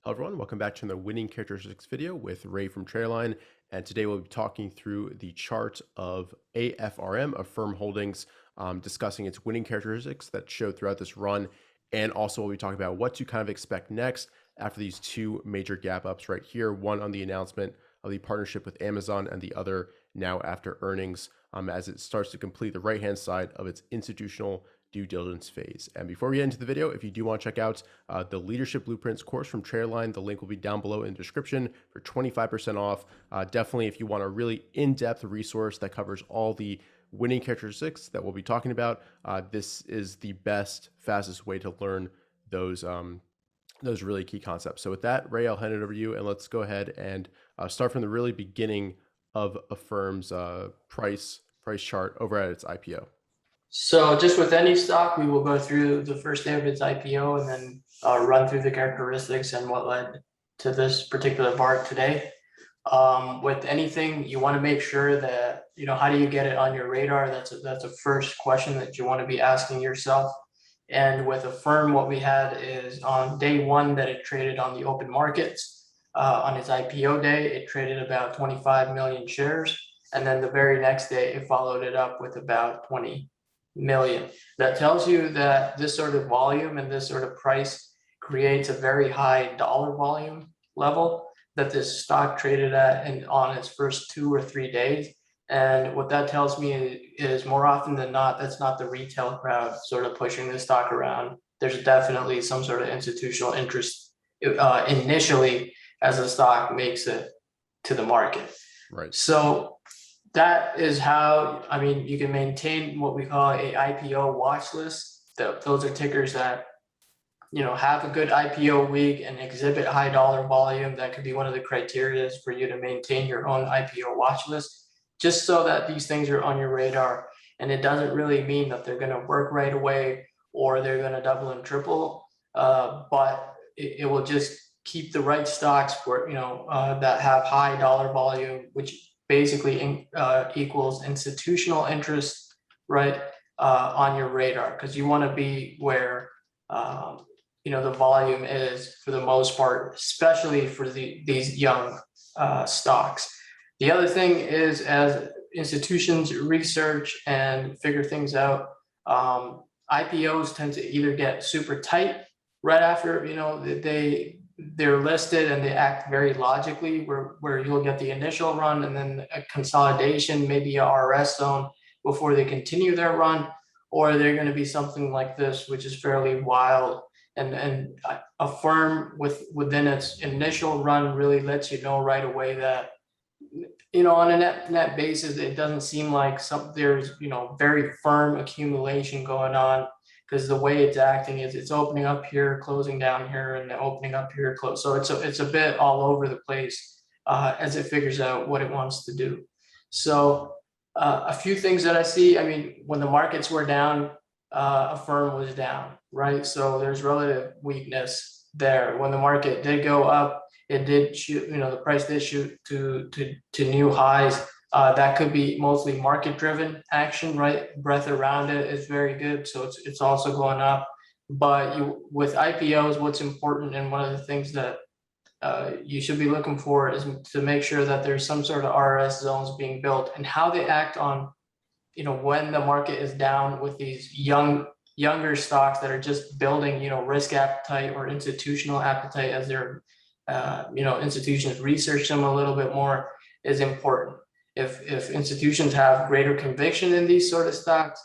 Hello everyone, welcome back to the winning characteristics video with Ray from Trailline. And today we'll be talking through the chart of AFRM, Affirm Holdings, discussing its winning characteristics that showed throughout this run. And also we'll be talking about what to kind of expect next after these two major gap ups right here. One on the announcement of the partnership with Amazon and the other now after earnings as it starts to complete the right-hand side of its institutional due diligence phase. And before we get into the video, if you do want to check out the Leadership Blueprints course from Trailline, the link will be down below in the description for 25% off. Definitely, if you want a really in-depth resource that covers all the winning characteristics that we'll be talking about, this is the best, fastest way to learn those really key concepts. So with that, Ray, I'll hand it over to you, and let's go ahead and start from the really beginning of Affirm's price chart over at its IPO. So just with any stock, we will go through the first day of its IPO and then run through the characteristics and what led to this particular part today. With anything, you want to make sure that, how do you get it on your radar? That's a first question that you want to be asking yourself. And with Affirm, what we had is on day one that it traded on the open markets. On its IPO day, it traded about 25 million shares. And then the very next day, it followed it up with about 20 million. That tells you that this sort of volume and this sort of price creates a very high dollar volume level that this stock traded at and on its first 2 or 3 days. And what that tells me is more often than not, that's not the retail crowd sort of pushing the stock around. There's definitely some sort of institutional interest initially as the stock makes it to the market. Right. So that is how, you can maintain what we call a IPO watch list. Those are tickers that, have a good IPO week and exhibit high dollar volume. That could be one of the criteria for you to maintain your own IPO watch list, just so that these things are on your radar. And it doesn't really mean that they're going to work right away or they're going to double and triple, but it will just keep the right stocks for, that have high dollar volume, which basically equals institutional interest, right, on your radar, because you want to be where the volume is for the most part, especially for these young stocks. The other thing is, as institutions research and figure things out, IPOs tend to either get super tight right after they're listed and they act very logically, where you'll get the initial run and then a consolidation, maybe a RS zone before they continue their run, or they're going to be something like this, which is fairly wild. And Affirm within its initial run really lets you know right away that, on a net basis, it doesn't seem like there's very firm accumulation going on, because the way it's acting is it's opening up here, closing down here, and opening up here, close. So it's a bit all over the place as it figures out what it wants to do. So a few things that I see, when the markets were down, Affirm was down, right? So there's relative weakness there. When the market did go up, it did shoot, the price did shoot to new highs. That could be mostly market-driven action, right? Breadth around it is very good, so it's also going up. But with IPOs, what's important, and one of the things that you should be looking for, is to make sure that there's some sort of RS zones being built, and how they act on, when the market is down with these younger stocks that are just building, risk appetite or institutional appetite as their institutions research them a little bit more, is important. If institutions have greater conviction in these sort of stocks,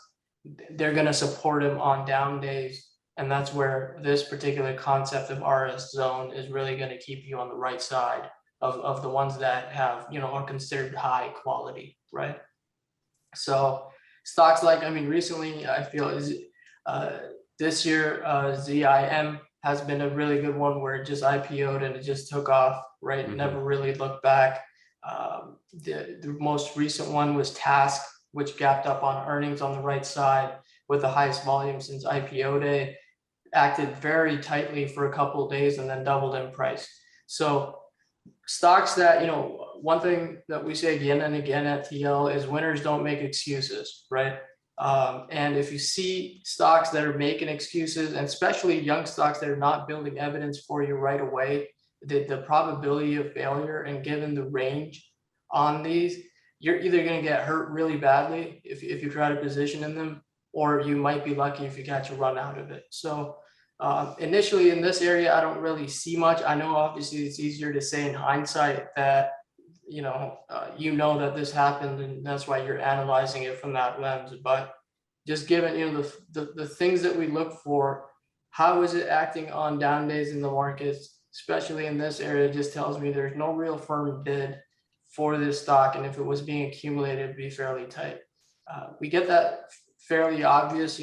they're going to support them on down days. And that's where this particular concept of RS zone is really going to keep you on the right side of the ones that have, are considered high quality, right? So stocks like, recently I feel this year, ZIM has been a really good one, where it just IPO'd and it just took off, right? Mm-hmm. Never really looked back. The most recent one was Task, which gapped up on earnings on the right side with the highest volume since IPO day, acted very tightly for a couple of days and then doubled in price. So stocks that, one thing that we say again and again at TL is winners don't make excuses, right? And if you see stocks that are making excuses, and especially young stocks that are not building evidence for you right away, the probability of failure, and given the range on these, you're either going to get hurt really badly if you try to position in them, or you might be lucky if you catch a run out of it. So initially in this area, I don't really see much. I know obviously it's easier to say in hindsight that, you know that this happened, and that's why you're analyzing it from that lens. But just given, the things that we look for, how is it acting on down days in the markets, especially in this area, just tells me there's no real firm bid for this stock. And if it was being accumulated, it'd be fairly tight. We get that fairly obvious,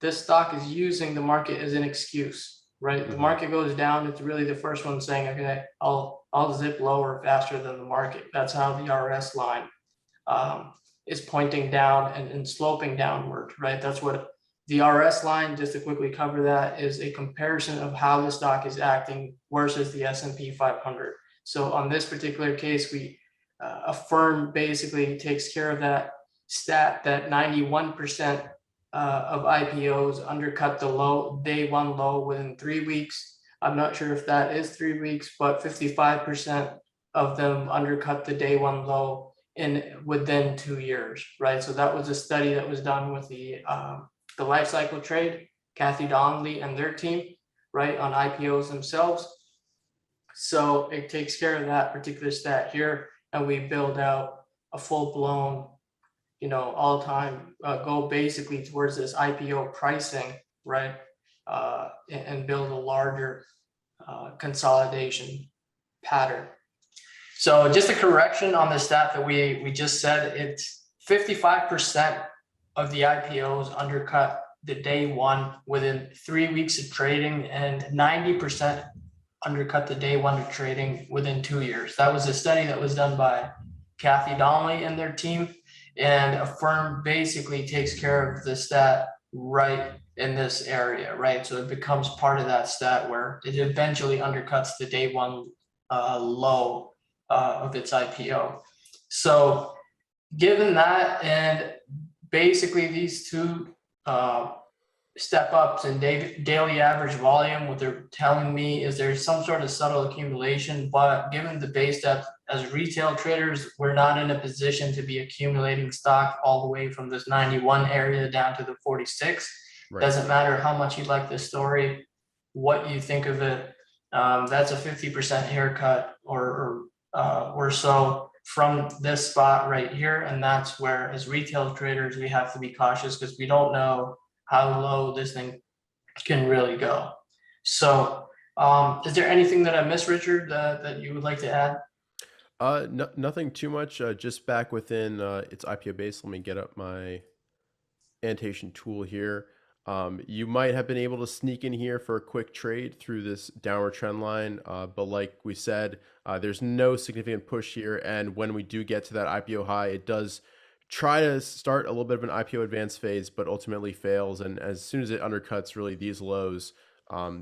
this stock is using the market as an excuse, right? The market goes down, it's really the first one saying, okay, I'll zip lower faster than the market. That's how the RS line is pointing down and sloping downward, right? That's what the RS line, just to quickly cover that, is a comparison of how the stock is acting versus the S&P 500. So on this particular case, Affirm basically takes care of that stat that 91% of IPOs undercut the day one low within 3 weeks. I'm not sure if that is 3 weeks, but 55% of them undercut the day one low within 2 years, right? So that was a study that was done with the life cycle trade, Kathy Donnelly and their team, right, on IPOs themselves. So it takes care of that particular stat here, and we build out a full-blown, all-time go basically towards this IPO pricing, right, and build a larger consolidation pattern. So just a correction on the stat that we just said, it's 55% of the IPOs undercut the day one within 3 weeks of trading, and 90% undercut the day one of trading within 2 years. That was a study that was done by Kathy Donnelly and their team, and Affirm basically takes care of the stat right in this area, right? So it becomes part of that stat where it eventually undercuts the day one low of its IPO. So given that, and basically these two step ups in daily average volume, what they're telling me is there's some sort of subtle accumulation, but given the base depth, as retail traders, we're not in a position to be accumulating stock all the way from this 91 area down to the 46. Right. Doesn't matter how much you like this story, what you think of it. That's a 50% haircut or so from this spot right here. And that's where, as retail traders, we have to be cautious because we don't know how low this thing can really go. So is there anything that I missed, Richard, that you would like to add? No, nothing too much. Just back within its IPO base. Let me get up my annotation tool here. You might have been able to sneak in here for a quick trade through this downward trend line, but like we said, there's no significant push here. And when we do get to that IPO high, it does try to start a little bit of an IPO advance phase, but ultimately fails. And as soon as it undercuts really these lows,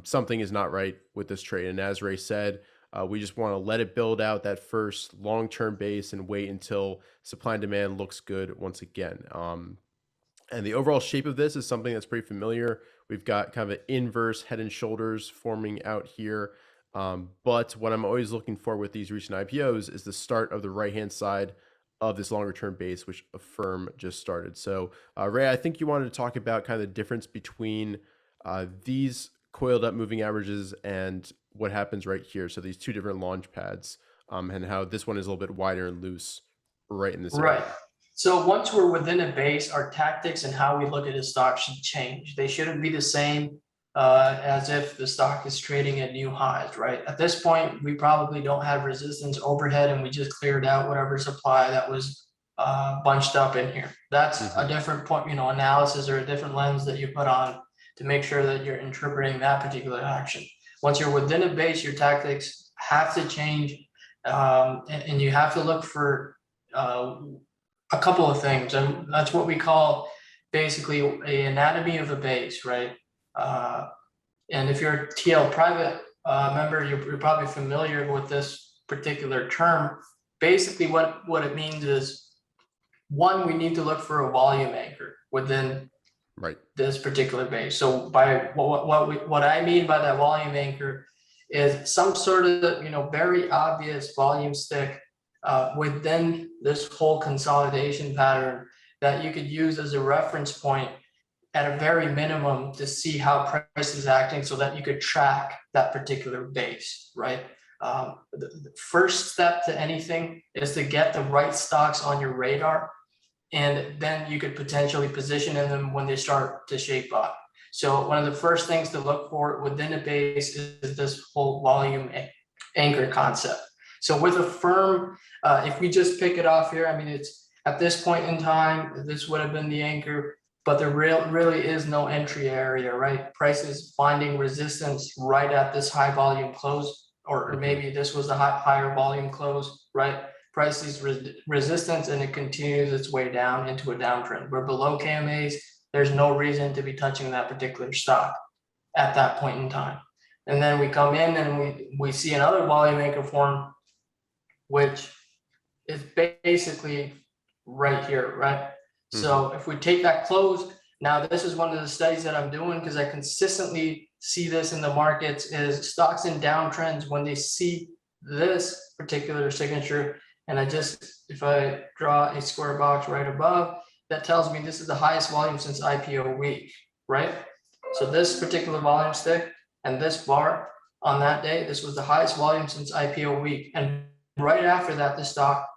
something is not right with this trade. And as Ray said, we just want to let it build out that first long-term base and wait until supply and demand looks good once again. And the overall shape of this is something that's pretty familiar. We've got kind of an inverse head and shoulders forming out here. But what I'm always looking for with these recent IPOs is the start of the right-hand side of this longer term base, which Affirm just started. So Ray, I think you wanted to talk about kind of the difference between these coiled up moving averages and what happens right here. So these two different launch pads, and how this one is a little bit wider and loose right in this area. Right. So once we're within a base, our tactics and how we look at a stock should change. They shouldn't be the same as if the stock is trading at new highs, right? At this point, we probably don't have resistance overhead, and we just cleared out whatever supply that was bunched up in here. That's a different point, analysis, or a different lens that you put on to make sure that you're interpreting that particular action. Once you're within a base, your tactics have to change, and you have to look for a couple of things, and that's what we call basically an anatomy of a base, right? And if you're a TL private member, you're probably familiar with this particular term. Basically, what it means is, one, we need to look for a volume anchor within this particular base. So by what I mean by that volume anchor is some sort of, very obvious volume stick within this whole consolidation pattern that you could use as a reference point at a very minimum to see how price is acting so that you could track that particular base, right? The first step to anything is to get the right stocks on your radar, and then you could potentially position in them when they start to shape up. So one of the first things to look for within a base is this whole volume anchor concept. So with Affirm, if we just pick it off here, I mean, it's at this point in time, this would have been the anchor, but there really is no entry area, right? Price is finding resistance right at this high volume close, or maybe this was the higher volume close, right? Price is resistance and it continues its way down into a downtrend. We're below KMAs. There's no reason to be touching that particular stock at that point in time. And then we come in and we see another volume anchor form, which is basically right here, right? So if we take that close, now this is one of the studies that I'm doing because I consistently see this in the markets is stocks in downtrends when they see this particular signature. And if I draw a square box right above, that tells me this is the highest volume since IPO week, right? So this particular volume stick and this bar on that day, this was the highest volume since IPO week. And right after that, the stock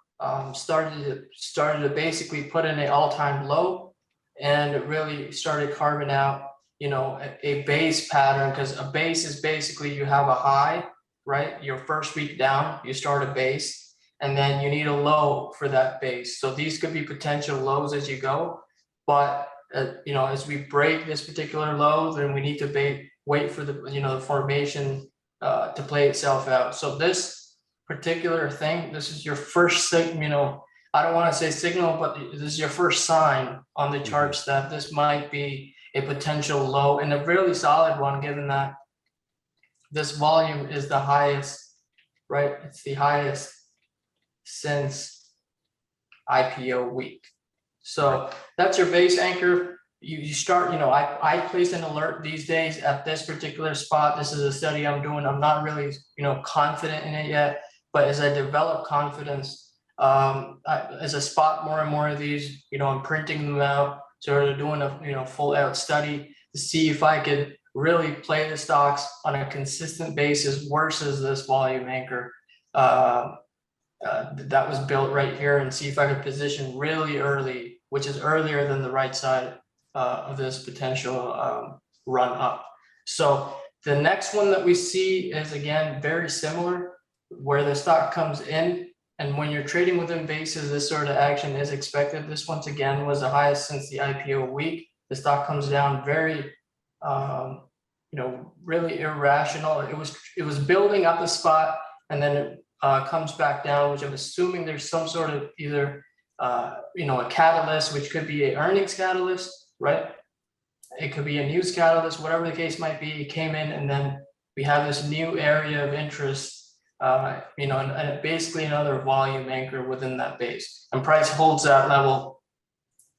started to basically put in an all-time low and really started carving out, a base pattern, because a base is basically you have a high, right? Your first week down, you start a base, and then you need a low for that base. So these could be potential lows as you go, but as we break this particular low, then we need to wait for the formation to play itself out. So this particular thing, this is your first signal. I don't want to say signal, but this is your first sign on the charts that this might be a potential low, and a really solid one, given that this volume is the highest, right? It's the highest since IPO week. So that's your base anchor. You start, I place an alert these days at this particular spot. This is a study I'm doing. I'm not really, confident in it yet, but as I develop confidence, as I spot more and more of these, I'm printing them out, sort of doing a full out study to see if I could really play the stocks on a consistent basis versus this volume anchor that was built right here, and see if I could position really early, which is earlier than the right side of this potential run up. So the next one that we see is, again, very similar, where the stock comes in, and when you're trading within bases, this sort of action is expected. This once again was the highest since the IPO week. The stock comes down very, really irrational. It was building up the spot, and then it comes back down, which I'm assuming there's some sort of either a catalyst, which could be an earnings catalyst, right? It could be a news catalyst, whatever the case might be. It came in, and then we have this new area of interest, and basically another volume anchor within that base. And price holds that level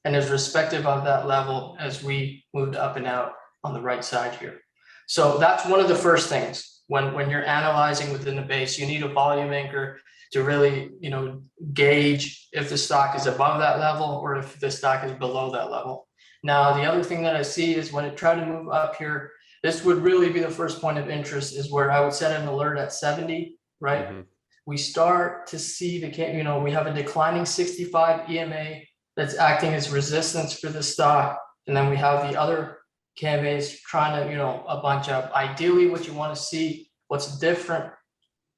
and is respective of that level as we moved up and out on the right side here. So that's one of the first things when you're analyzing within the base. You need a volume anchor to really, gauge if the stock is above that level or if the stock is below that level. Now, the other thing that I see is when it tried to move up here, this would really be the first point of interest, is where I would set an alert at 70, right? We start to see we have a declining 65 EMA that's acting as resistance for the stock. And then we have the other KMAs trying to, a bunch up. Ideally, what you want to see, what's different,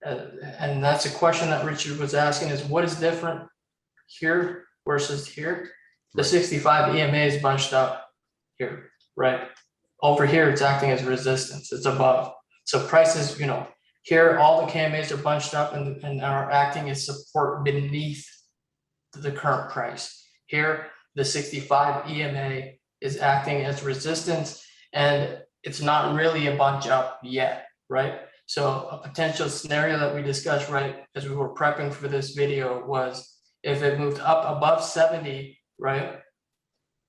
and that's a question that Richard was asking, is what is different here versus here? The 65 EMA is bunched up here, right? Over here, it's acting as resistance. It's above. So prices, here, all the KMAs are bunched up and are acting as support beneath the current price. Here, the 65 EMA is acting as resistance, and it's not really a bunch up yet, right? So a potential scenario that we discussed right as we were prepping for this video was if it moved up above 70, right?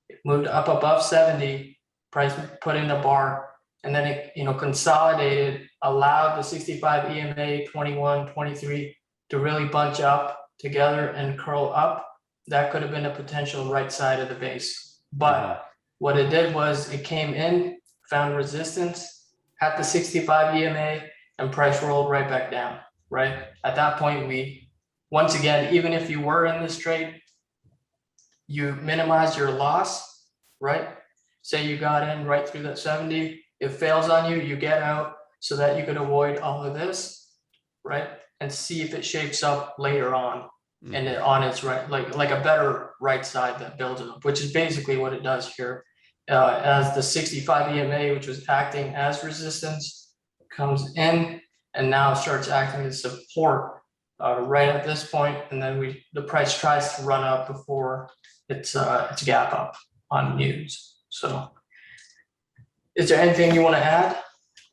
It moved up above 70, price put in a bar, and then it, consolidated, allowed the 65 EMA, 21, 23 to really bunch up together and curl up, that could have been a potential right side of the base. But what it did was it came in, found resistance, had the 65 EMA, and price rolled right back down, right? At that point, once again, even if you were in this trade, you minimize your loss, right? Say you got in right through that 70, it fails on you, you get out so that you could avoid all of this, right? And see if it shapes up later on and on its right, like a better right side that builds up, which is basically what it does here. As the 65 EMA, which was acting as resistance, comes in and now starts acting as support right at this point, and then the price tries to run up before it's gap up on news. So, is there anything you want to add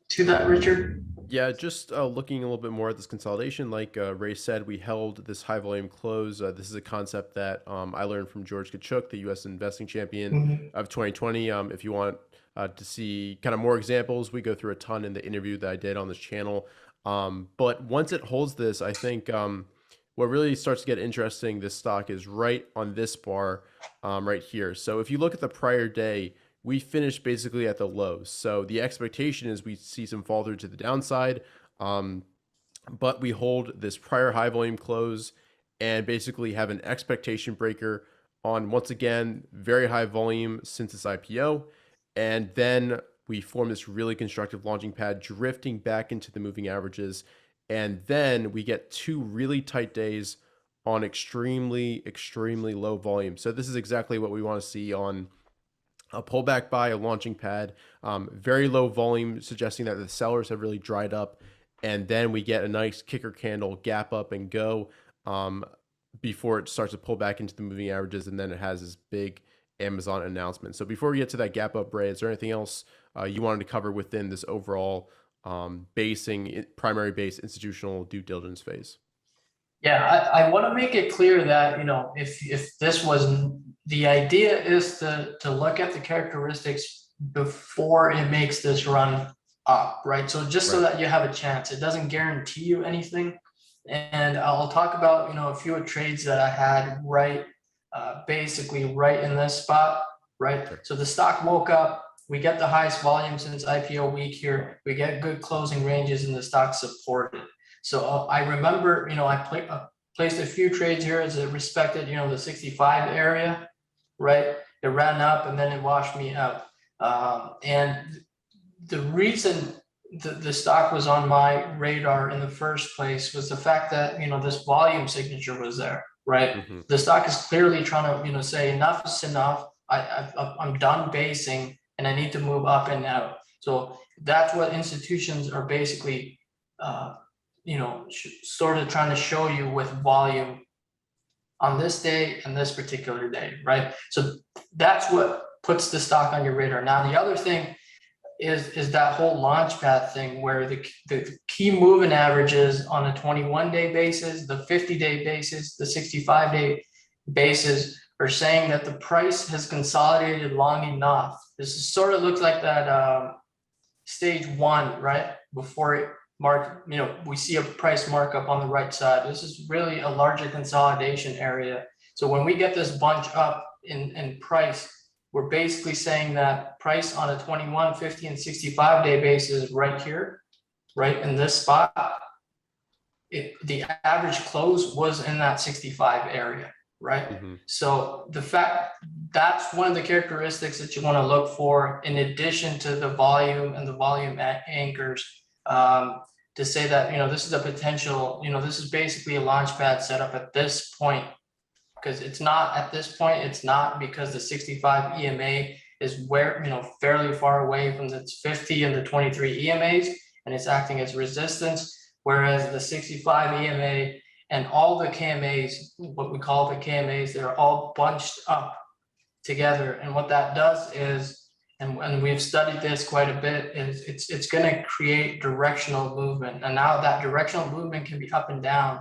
to that, Richard? Yeah, just looking a little bit more at this consolidation, like Ray said, we held this high volume close. This is a concept that I learned from George Kachuk, the U.S. investing champion of 2020. If you want to see kind of more examples, we go through a ton in the interview that I did on this channel. But once it holds this, I think what really starts to get interesting, this stock is right on this bar right here. So if you look at the prior day, we finished basically at the lows. So the expectation is we see some fall through to the downside, but we hold this prior high volume close and basically have an expectation breaker on, once again, very high volume since its IPO. And then we form this really constructive launching pad, drifting back into the moving averages. And then we get two really tight days on extremely, extremely low volume. So this is exactly what we want to see on a pullback by a launching pad, very low volume, suggesting that the sellers have really dried up. And then we get a nice kicker candle, gap up and go before it starts to pull back into the moving averages. And then it has this big Amazon announcement. So before we get to that gap up, Ray, is there anything else you wanted to cover within this overall primary base institutional due diligence phase? Yeah, I want to make it clear that, if this was, the idea is to look at the characteristics before it makes this run up, right? So just so that you have a chance, it doesn't guarantee you anything. And I'll talk about, a few trades that I had basically right in this spot, right? So the stock woke up, we get the highest volume since IPO week here, we get good closing ranges and the stock supported. So I remember, I placed a few trades here as it respected, the 65 area, right? It ran up and then it washed me out. And the reason the stock was on my radar in the first place was the fact that, this volume signature was there, right? The stock is clearly trying to, say enough is enough. I'm done basing and I need to move up and out. So that's what institutions are basically, sort of trying to show you with volume on this day and this particular day, right? So that's what puts the stock on your radar. Now, the other thing is that whole Launchpad thing where the key moving averages on a 21-day basis, the 50-day basis, the 65-day basis are saying that the price has consolidated long enough. This sort of looks like that stage one, right? Before it we see a price markup on the right side. This is really a larger consolidation area. So when we get this bunch up in price, we're basically saying that price on a 21, 50, and 65-day basis right here, right in this spot, the average close was in that 65 area, right? So the fact that's one of the characteristics that you want to look for in addition to the volume and the volume anchors, to say that, this is a potential, this is basically a launch pad setup at this point, because it's not at this point, it's not because the 65 EMA is where, fairly far away from the 50 and the 23 EMAs, and it's acting as resistance, whereas the 65 EMA and all the KMAs, what we call the KMAs, they're all bunched up together. And what that does is, and we've studied this quite a bit, is it's going to create directional movement. And now that directional movement can be up and down,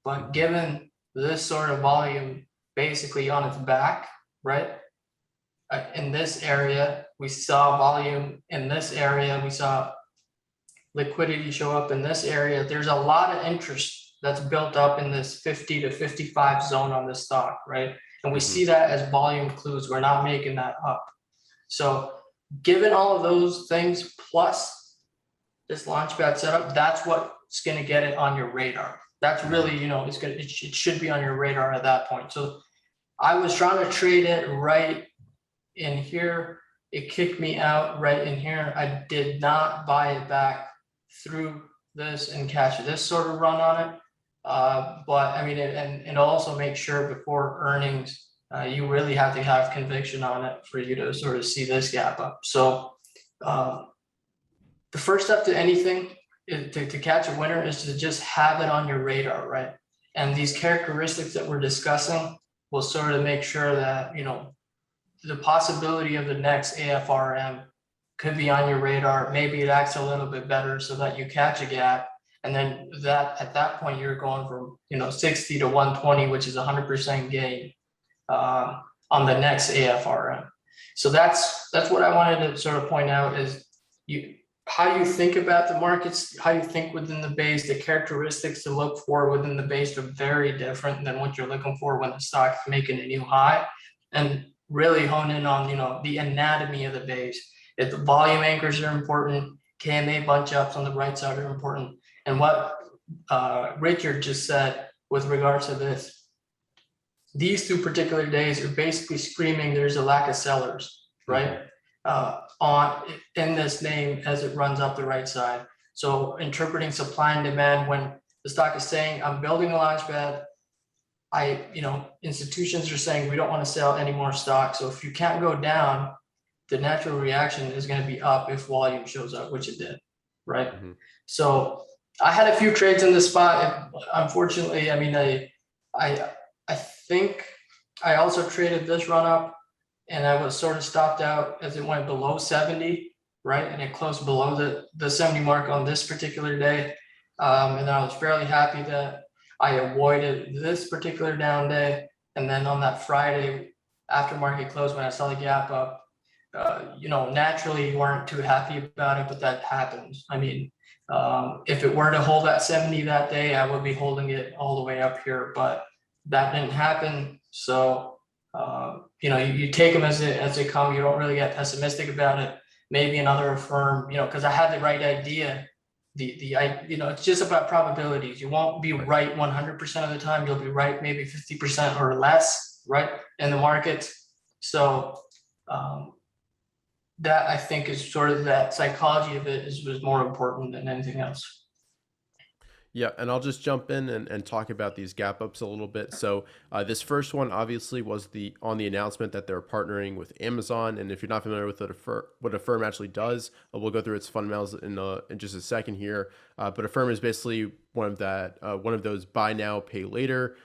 but given this sort of volume basically on its back, right? In this area, we saw volume in this area, we saw liquidity show up in this area. There's a lot of interest that's built up in this 50 to 55 zone on this stock, right? And we Hmm. see that as volume clues. We're not making that up. So given all of those things plus this Launchpad setup, that's what's going to get it on your radar. That's really, it should be on your radar at that point. So I was trying to trade it right in here. It kicked me out right in here. I did not buy it back through this and catch this sort of run on it. But I mean, and also make sure before earnings, you really have to have conviction on it for you to sort of see this gap up. So the first step to anything is to catch a winner is to just have it on your radar, right? And these characteristics that we're discussing will sort of make sure that, the possibility of the next AFRM could be on your radar. Maybe it acts a little bit better so that you catch a gap. And then that at that point, you're going from, 60 to 120, which is 100% gain on the next AFRM. So that's what I wanted to sort of point out is how you think about the markets, how you think within the base, the characteristics to look for within the base are very different than what you're looking for when the stock is making a new high. And really hone in on, the anatomy of the base. If the volume anchors are important, KMA bunch ups on the right side are important. And what Richard just said with regards to this, these two particular days are basically screaming there's a lack of sellers, right? In this name as it runs up the right side. So interpreting supply and demand when the stock is saying, I'm building a Launchpad, institutions are saying we don't want to sell any more stock. So if you can't go down, the natural reaction is going to be up if volume shows up, which it did, right? So I had a few trades in this spot. Unfortunately, I mean, I think I also traded this run up and I was sort of stopped out as it went below 70, right? And it closed below the 70 mark on this particular day. And I was fairly happy that I avoided this particular down day. And then on that Friday after market close, when I saw the gap up, naturally you weren't too happy about it, but that happens. I mean, if it were to hold at 70 that day, I would be holding it all the way up here, but that didn't happen. So, you take them as they come. You don't really get pessimistic about it. Maybe another Affirm, because I had the right idea. It's just about probabilities. You won't be right 100% of the time. You'll be right maybe 50% or less, right, in the market. So that I think is sort of that psychology of it was more important than anything else. Yeah, and I'll just jump in and talk about these gap ups a little bit. So this first one obviously was on the announcement that they're partnering with Amazon. And if you're not familiar with what Affirm actually does, we'll go through its fundamentals in just a second here. But Affirm is basically one of those buy now, pay later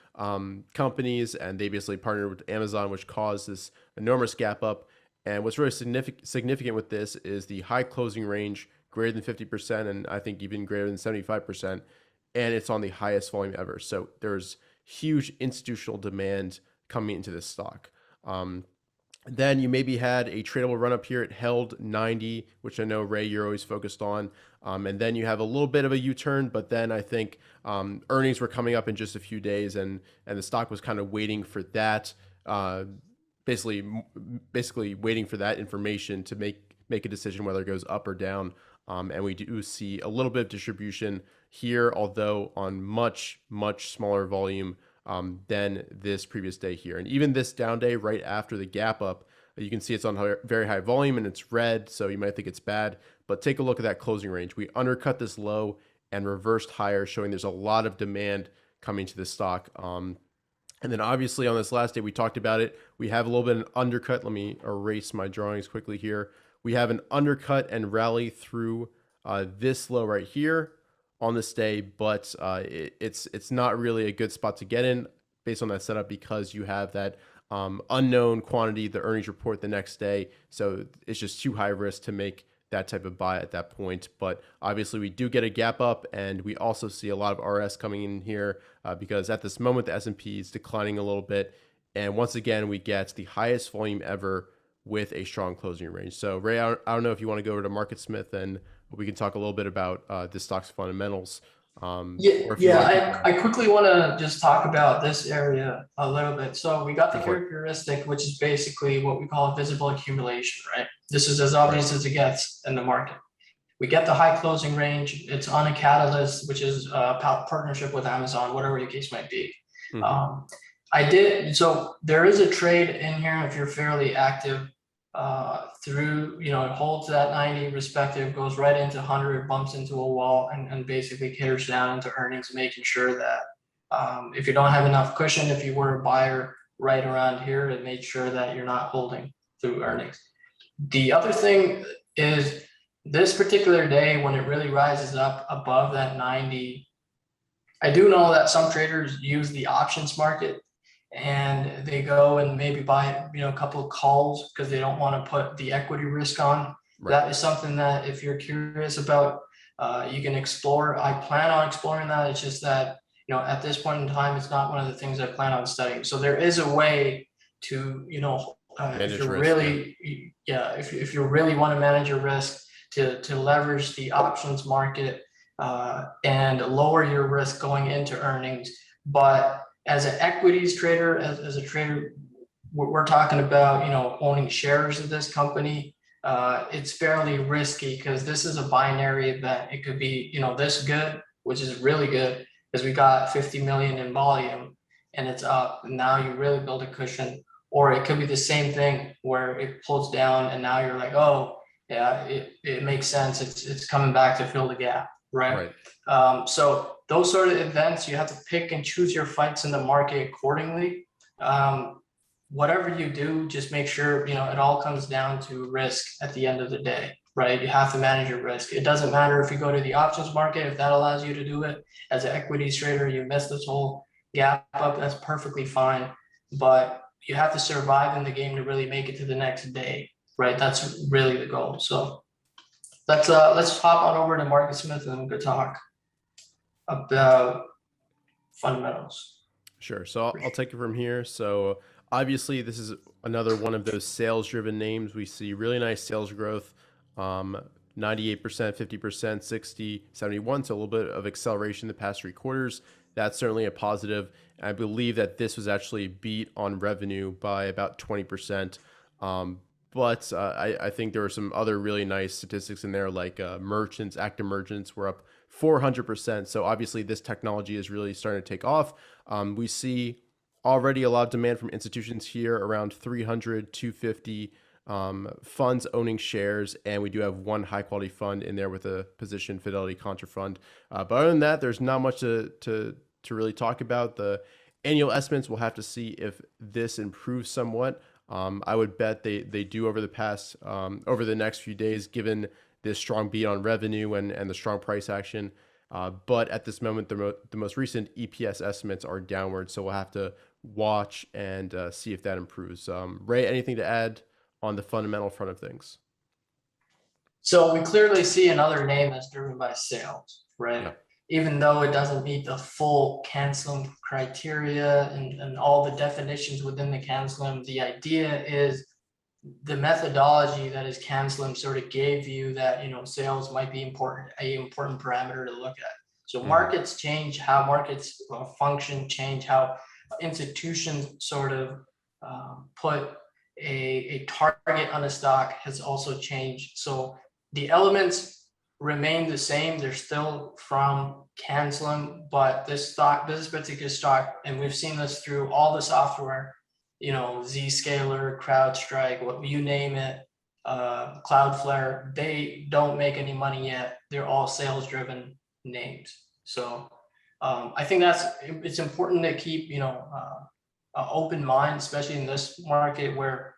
companies, and they basically partnered with Amazon, which caused this enormous gap up. And what's really significant with this is the high closing range, greater than 50%, and I think even greater than 75%. And it's on the highest volume ever. So there's huge institutional demand coming into this stock. Then you maybe had a tradable run up here. It held 90, which I know, Ray, you're always focused on. And then you have a little bit of a U-turn, but then I think earnings were coming up in just a few days, and the stock was kind of waiting for that, basically waiting for that information to make a decision whether it goes up or down. And we do see a little bit of distribution here, although on much, much smaller volume than this previous day here. And even this down day right after the gap up, you can see it's on very high volume and it's red, so you might think it's bad. But take a look at that closing range. We undercut this low and reversed higher, showing there's a lot of demand coming to this stock. And then obviously on this last day, we talked about it. We have a little bit of an undercut. Let me erase my drawings quickly here. We have an undercut and rally through this low right here on this day, but it's not really a good spot to get in based on that setup because you have that unknown quantity, the earnings report the next day. So it's just too high risk to make that type of buy at that point. But obviously we do get a gap up, and we also see a lot of RS coming in here because at this moment the S&P is declining a little bit. And once again, we get the highest volume ever with a strong closing range. So Ray, I don't know if you want to go over to MarketSmith and we can talk a little bit about this stock's fundamentals, Yeah, or if you want to keep yeah. going. I quickly want to just talk about this area a little bit. So we got the Go for it. characteristic, which is basically what we call visible accumulation, right? This is as Right. obvious as it gets in the market. We get the high closing range. It's on a catalyst, which is a partnership with Amazon, whatever the case might be. Mm-hmm. Um, so there is a trade in here if you're fairly active through, it holds that 90 respective, goes right into 100, bumps into a wall, and basically caters down into earnings, making sure that if you don't have enough cushion, if you were a buyer right around here, it made sure that you're not holding through Right. earnings. The other thing is this particular day when it really rises up above that 90, I do know that some traders use the options market and they go and maybe buy, a couple of calls because they don't want to put the equity risk on. Right. That is something that if you're curious about, you can explore. I plan on exploring that. It's just that, at this point in time, it's not one of the things I plan on studying. So there is a way to, if Manage you're risk. really, if you really want to manage your risk to leverage the options market and lower your risk going into earnings. But as an equities trader, as a trader, we're talking about, owning shares of this company. It's fairly risky because this is a binary event. It could be, this good, which is really good because we got 50 million in volume and it's up. And now you really build a cushion. Or it could be the same thing where it pulls down and now you're like, oh, yeah, it makes sense. It's coming back to fill the gap, right? So those sort of events, you have to pick and choose your fights in the market accordingly. Whatever you do, just make sure, it all comes down to risk at the end of the day, right? You have to manage your risk. It doesn't matter if you go to the options market, if that allows you to do it. As an equities trader, you miss this whole gap up, that's perfectly fine. But you have to survive in the game to really make it to the next day, right? That's really the goal. So let's hop on over to MarketSmith and we could talk about fundamentals. Sure. So I'll take it from here. So obviously, this is another one of those sales-driven names. We see really nice sales growth, 98%, 50%, 60, 71. So a little bit of acceleration the past 3 quarters. That's certainly a positive. I believe that this was actually beat on revenue by about 20%. But I think there were some other really nice statistics in there, like merchants, active merchants were up 400%. So obviously this technology is really starting to take off. We see already a lot of demand from institutions here, around 300, 250 funds owning shares. And we do have one high quality fund in there with a position Fidelity Contra Fund. But other than that, there's not much to really talk about. The annual estimates, we'll have to see if this improves somewhat. I would bet they do over the next few days, given this strong beat on revenue and the strong price action. But at this moment, the most recent EPS estimates are downward, so we'll have to watch and see if that improves. Ray, anything to add on the fundamental front of things? So we clearly see another name that's driven by sales, right? Yeah. Even though it doesn't meet the full CANSLIM criteria and all the definitions within the CANSLIM, the idea is the methodology that is CANSLIM sort of gave you that, sales might be important parameter to look at. So markets change, how markets function change, how institutions sort of put a target on a stock has also changed. So the elements remain the same. They're still from CANSLIM, but this particular stock, and we've seen this through all the software, Zscaler, CrowdStrike, what you name it, Cloudflare, they don't make any money yet. They're all sales driven names. So I think it's important to keep, an open mind, especially in this market where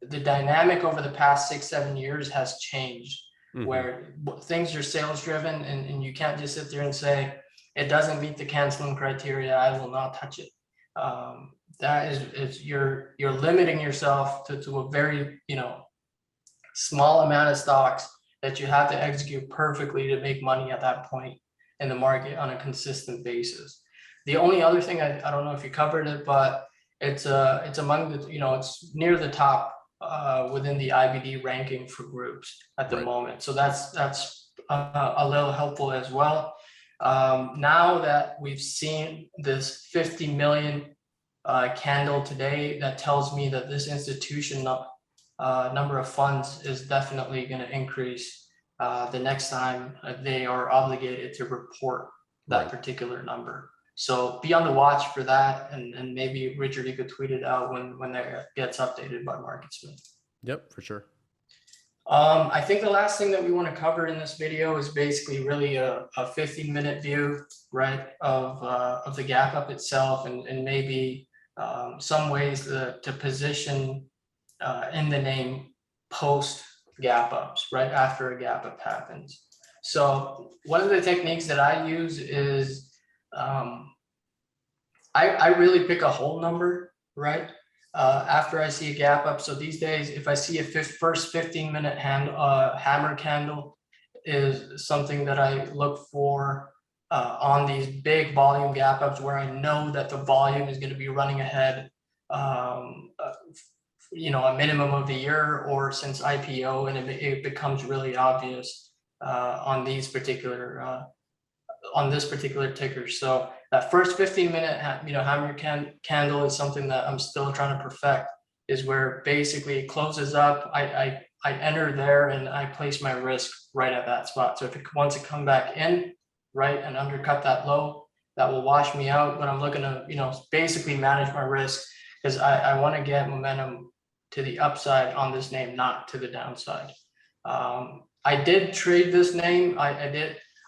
the dynamic over the past 6-7 years has changed. Where things are sales driven and you can't just sit there and say, it doesn't meet the CANSLIM criteria, I will not touch it. That is you're limiting yourself to a very, small amount of stocks that you have to execute perfectly to make money at that point in the market on a consistent basis. The only other thing, I don't know if you covered it, but it's among the, it's near the top within the IBD ranking for groups at the Right. moment. So that's a little helpful as well. Now that we've seen this 50 million candle today, that tells me that this institution number of funds is definitely going to increase the next time they are obligated to report that Right. particular number. So be on the watch for that, and maybe Richard, you could tweet it out when that gets updated by MarketSmith. Yep, for sure. I think the last thing that we want to cover in this video is basically really a 15-minute view, right, of the gap up itself, and maybe some ways to position in the name post gap ups, right after a gap up happens. So one of the techniques that I use is I really pick a whole number, right? After I see a gap up. So these days, if I see a first 15-minute hammer candle is something that I look for on these big volume gap ups where I know that the volume is going to be running ahead, a minimum of a year or since IPO, and it becomes really obvious on these particular on this particular ticker. So that first 15-minute hammer candle is something that I'm still trying to perfect, is where basically it closes up, I enter there and I place my risk right at that spot. So if it wants to come back in, right, and undercut that low, that will wash me out. But I'm looking to basically manage my risk, because I want to get momentum to the upside on this name, not to the downside. I did trade this name.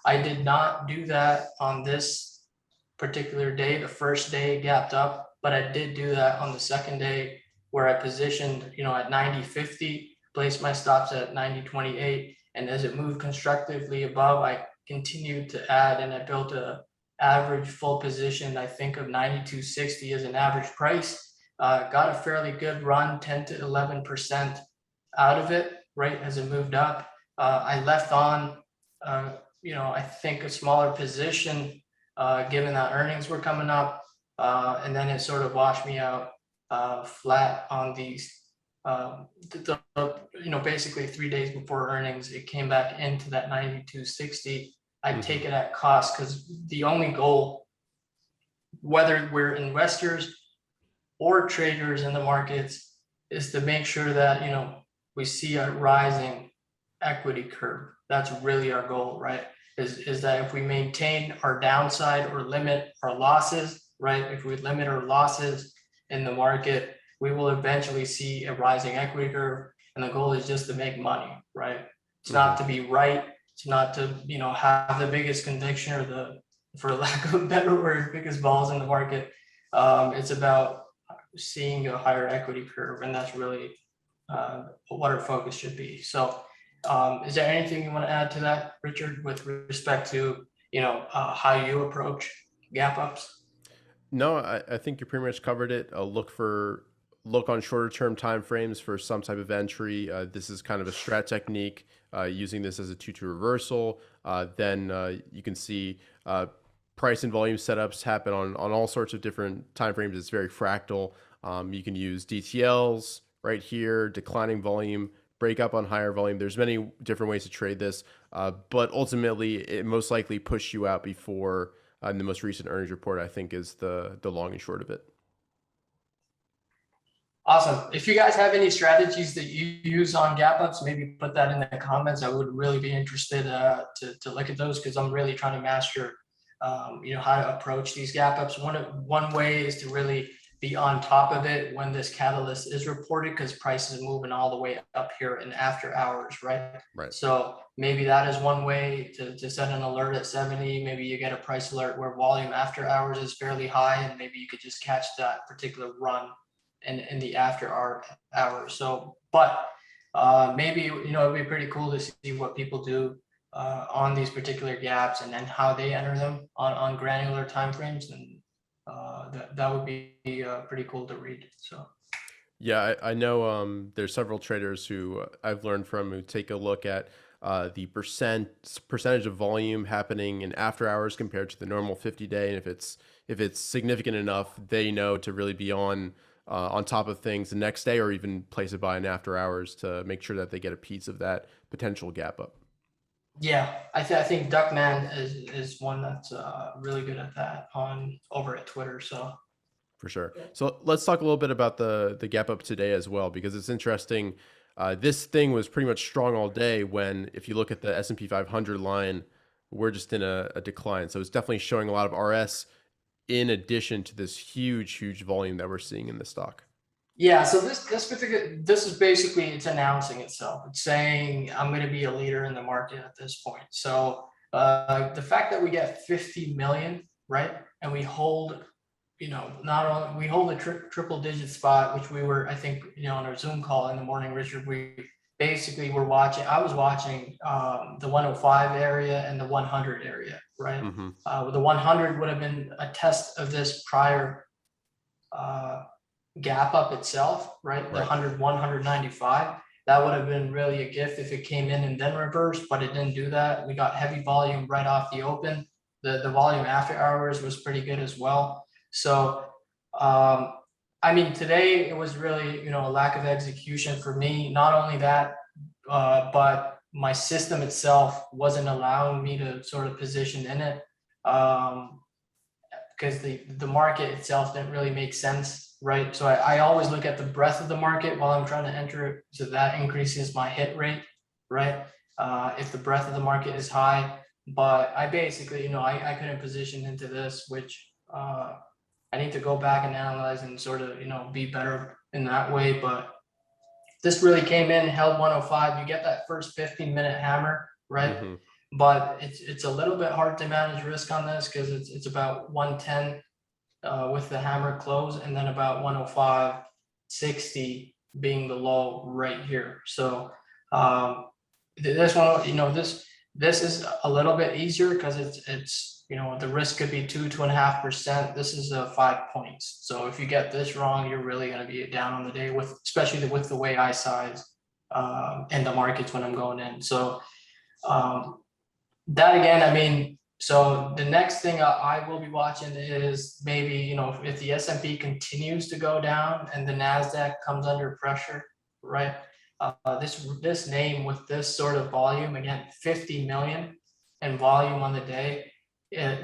I did not do that on this particular day. The first day gapped up, but I did do that on the second day, where I positioned, at 90.50, placed my stops at 90.28, and as it moved constructively above, I continued to add, and I built a average full position, I think, of 92.60 as an average price. Got a fairly good run, 10 to 11% out of it, right, as it moved up. I left on I think a smaller position, given that earnings were coming up, and then it sort of washed me out flat on these. Basically 3 days before earnings, it came back into that 92.60. I'd take it at cost, because the only goal, whether we're investors or traders in the markets, is to make sure that we see a rising equity curve. That's really our goal, right? Is that if we maintain our downside or limit our losses, right? If we limit our losses in the market, we will eventually see a rising equity curve. And the goal is just to make money, right? It's not to be right. It's not to, have the biggest conviction or for lack of a better word, biggest balls in the market. It's about seeing a higher equity curve. And that's really what our focus should be. So is there anything you want to add to that, Richard, with respect to how you approach gap ups? No, I think you pretty much covered it. Look on shorter term time frames for some type of entry. This is kind of a strat technique, using this as a 2-2 reversal. Then you can see price and volume setups happen on all sorts of different time frames. It's very fractal. You can use DTLs right here, declining volume, break up on higher volume. There's many different ways to trade this, but ultimately it most likely pushed you out before the most recent earnings report, I think, is the long and short of it. Awesome. If you guys have any strategies that you use on gap ups, maybe put that in the comments. I would really be interested to look at those, because I'm really trying to master how to approach these gap ups. One way is to really be on top of it when this catalyst is reported, because prices are moving all the way up here in after hours, right? Right. So maybe that is one way to set an alert at 70. Maybe you get a price alert where volume after hours is fairly high, and maybe you could just catch that particular run in the after hours. So, but maybe it'd be pretty cool to see what people do on these particular gaps, and then how they enter them on granular timeframes, and that would be pretty cool to read. So Yeah, I know there's several traders who I've learned from who take a look at the percentage of volume happening in after hours compared to the normal 50-day, and if it's significant enough, they know to really be on on top of things the next day, or even place a buy in after hours to make sure that they get a piece of that potential gap up. Yeah, I think Duckman is one that's really good at that on over at Twitter. So For sure. So let's talk a little bit about the gap up today as well, because it's interesting. This thing was pretty much strong all day. When if you look at the S&P 500 line, we're just in a decline. So it's definitely showing a lot of RS in addition to this huge volume that we're seeing in the stock. yeah, so this is basically it's announcing itself. It's saying I'm going to be a leader in the market at this point. So the fact that we get 50 million, right, and we hold, not only we hold a triple digit spot, which we were, I think, on our Zoom call in the morning, Richard, we basically were watching. I was watching the 105 area and the 100 area, right. Mm-hmm. The 100 would have been a test of this prior. Gap up itself, right? The Right. 101, 195. That would have been really a gift if it came in and then reversed, but it didn't do that. We got heavy volume right off the open. The volume after hours was pretty good as well. So, I mean, today it was really, a lack of execution for me. Not only that, but my system itself wasn't allowing me to sort of position in it. Because the market itself didn't really make sense, right? So I always look at the breadth of the market while I'm trying to enter it, so that increases my hit rate, right? If the breadth of the market is high, but I basically, I couldn't position into this, which I need to go back and analyze and sort of, be better in that way. But this really came in, held 105. You get that first 15-minute hammer, right? Mm-hmm. But it's a little bit hard to manage risk on this because it's about 110 with the hammer close, and then about 105.60 being the low right here. So this one, this is a little bit easier because it's the risk could be 2.5%. This is 5 points. So if you get this wrong, you're really going to be down on the day, especially with the way I size in the markets when I'm going in. So that again, I mean, so the next thing I will be watching is maybe, if the S&P continues to go down and the NASDAQ comes under pressure, right? This name with this sort of volume, again, 50 million in volume on the day,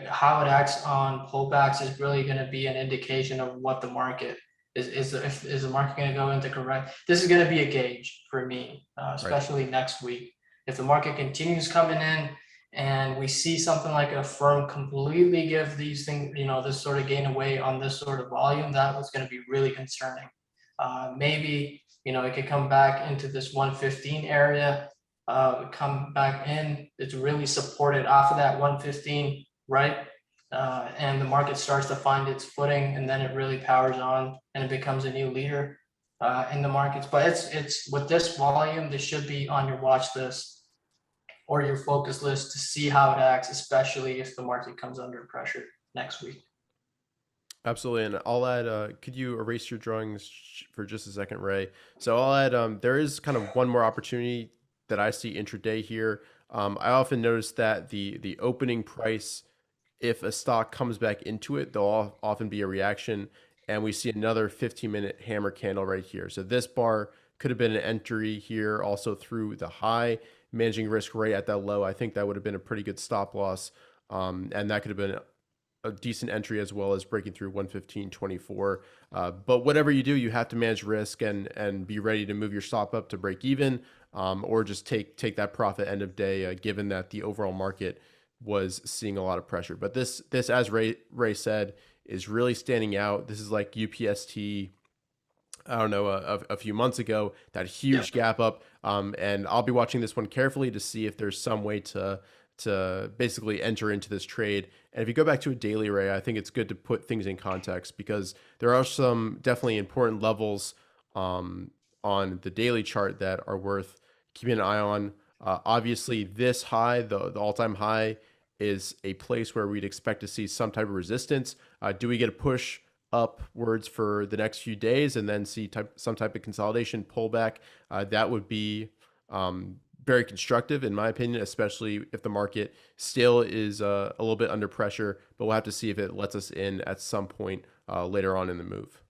how it acts on pullbacks is really going to be an indication of what the market is the market going to go into correct. This is going to be a gauge for me, especially next week. If the market continues coming in, and we see something like Affirm completely give these things, this sort of gain away on this sort of volume, that was going to be really concerning. Maybe, it could come back into this 115 area, come back in, it's really supported off of that 115, right? And the market starts to find its footing, and then it really powers on and it becomes a new leader in the markets. But it's with this volume, this should be on your watch list or your focus list to see how it acts, especially if the market comes under pressure next week. Absolutely. And I'll add, could you erase your drawings for just a second, Ray? So I'll add, there is kind of one more opportunity that I see intraday here. I often notice that the opening price, if a stock comes back into it, there'll often be a reaction, and we see another 15-minute hammer candle right here. So this bar could have been an entry here also through the high, managing risk right at that low. I think that would have been a pretty good stop loss. And that could have been a decent entry as well as breaking through 115.24. But whatever you do, you have to manage risk and be ready to move your stop up to break even, or just take that profit end of day, given that the overall market was seeing a lot of pressure. But this as Ray said, is really standing out. This is like UPST, I don't know, a few months ago, that huge gap up. And I'll be watching this one carefully to see if there's some way to basically enter into this trade. And if you go back to a daily array, I think it's good to put things in context, because there are some definitely important levels on the daily chart that are worth keeping an eye on. Obviously, this high, the all-time high, is a place where we'd expect to see some type of resistance. Do we get a push upwards for the next few days and then see some type of consolidation pullback? That would be very constructive in my opinion, especially if the market still is a little bit under pressure. But we'll have to see if it lets us in at some point later on in the move.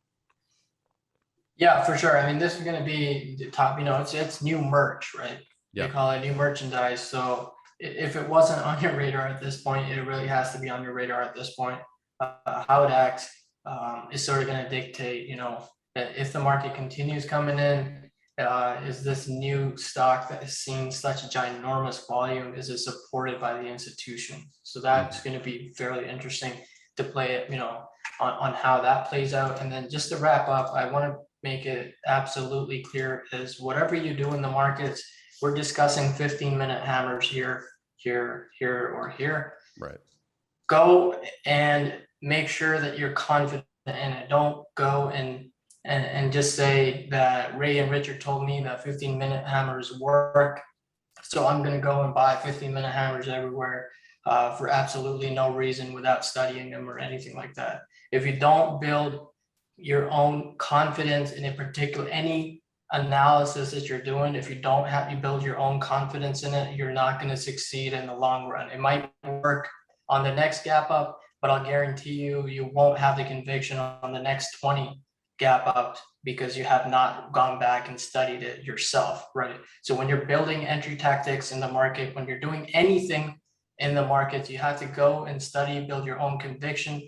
Yeah, for sure. I mean, this is going to be the top, it's new merch, right? They Yeah. call it new merchandise. So if it wasn't on your radar at this point, it really has to be on your radar at this point. How it acts is sort of going to dictate, if the market continues coming in, is this new stock that is seeing such a ginormous volume, is it supported by the institution? So that's Mhm. going to be fairly interesting to play it, on how that plays out. And then just to wrap up, I want to make it absolutely clear is whatever you do in the markets, we're discussing 15-minute hammers here, or here. Right. Go and make sure that you're confident in it. Don't go and just say that Ray and Richard told me that 15-minute hammers work, so I'm going to go and buy 15-minute hammers everywhere for absolutely no reason without studying them or anything like that. If you don't build your own confidence in a particular, any analysis that you're doing, if you don't have, you build your own confidence in it, you're not going to succeed in the long run. It might work on the next gap up, but I'll guarantee you, you won't have the conviction on the next 20 gap up because you have not gone back and studied it yourself, right? So when you're building entry tactics in the market, when you're doing anything in the market, you have to go and study, build your own conviction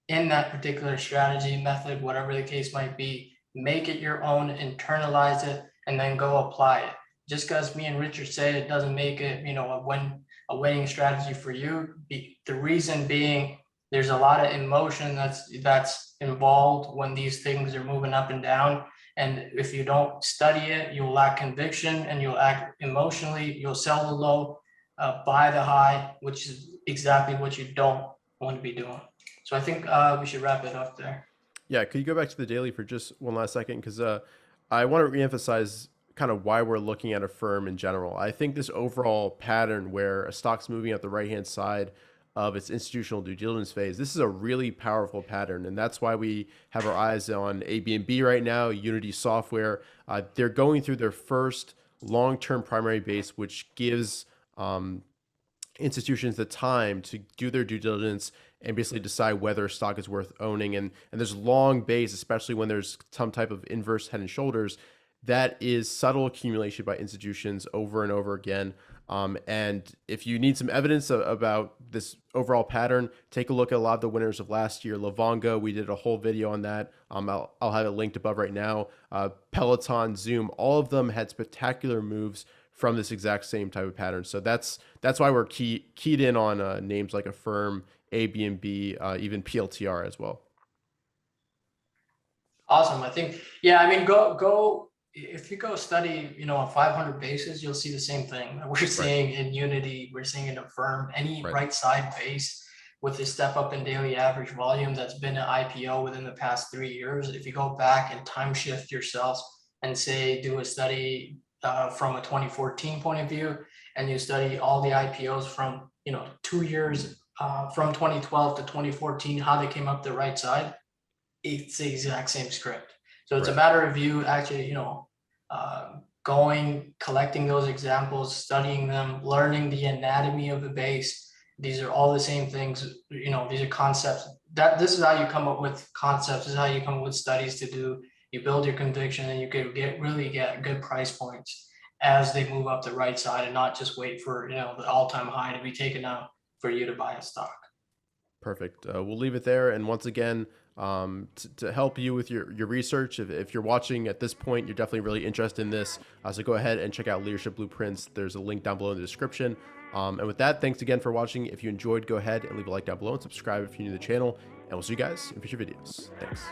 in that particular strategy, method, whatever the case might be, make it your own, internalize it, and then go apply it. Just because me and Richard say it doesn't make it, a winning strategy for you. The reason being, there's a lot of emotion that's involved when these things are moving up and down. And if you don't study it, you'll lack conviction and you'll act emotionally. You'll sell the low, buy the high, which is exactly what you don't want to be doing. So I think we should wrap it up there. Yeah, could you go back to the daily for just one last second? Because I want to reemphasize kind of why we're looking at a firm in general. I think this overall pattern where a stock's moving at the right hand side of its institutional due diligence phase, this is a really powerful pattern. And that's why we have our eyes on ABNB right now, Unity Software. They're going through their first long term primary base, which gives institutions the time to do their due diligence and basically decide whether a stock is worth owning. And there's long bays, especially when there's some type of inverse head and shoulders, that is subtle accumulation by institutions over and over again. And if you need some evidence about this overall pattern, take a look at a lot of the winners of last year. Livongo, we did a whole video on that. I'll have it linked above right now. Peloton, Zoom, all of them had spectacular moves from this exact same type of pattern. So that's why we're keyed in on names like Affirm, ABNB, even PLTR as well. Awesome. I think, yeah, I mean, go, if you go study, a 500 bases, you'll see the same thing that we're Right. seeing in Unity, we're seeing in Affirm, any Right. right side base with the step up in daily average volume that's been an IPO within the past 3 years. If you go back and time shift yourself and say, do a study from a 2014 point of view, and you study all the IPOs from, 2 years from 2012 to 2014, how they came up the right side, it's the exact same script. So it's a Right. matter of you actually, going, collecting those examples, studying them, learning the anatomy of the base. These are all the same things, these are concepts. This is how you come up with concepts, this is how you come up with studies to do. You build your conviction and you can really get good price points as they move up the right side and not just wait for, the all-time high to be taken out for you to buy a stock. Perfect. We'll leave it there. And once again, to help you with your research, if you're watching at this point, you're definitely really interested in this. So go ahead and check out Leadership Blueprints. There's a link down below in the description. And with that, thanks again for watching. If you enjoyed, go ahead and leave a like down below and subscribe if you're new to the channel. And we'll see you guys in future videos. Thanks.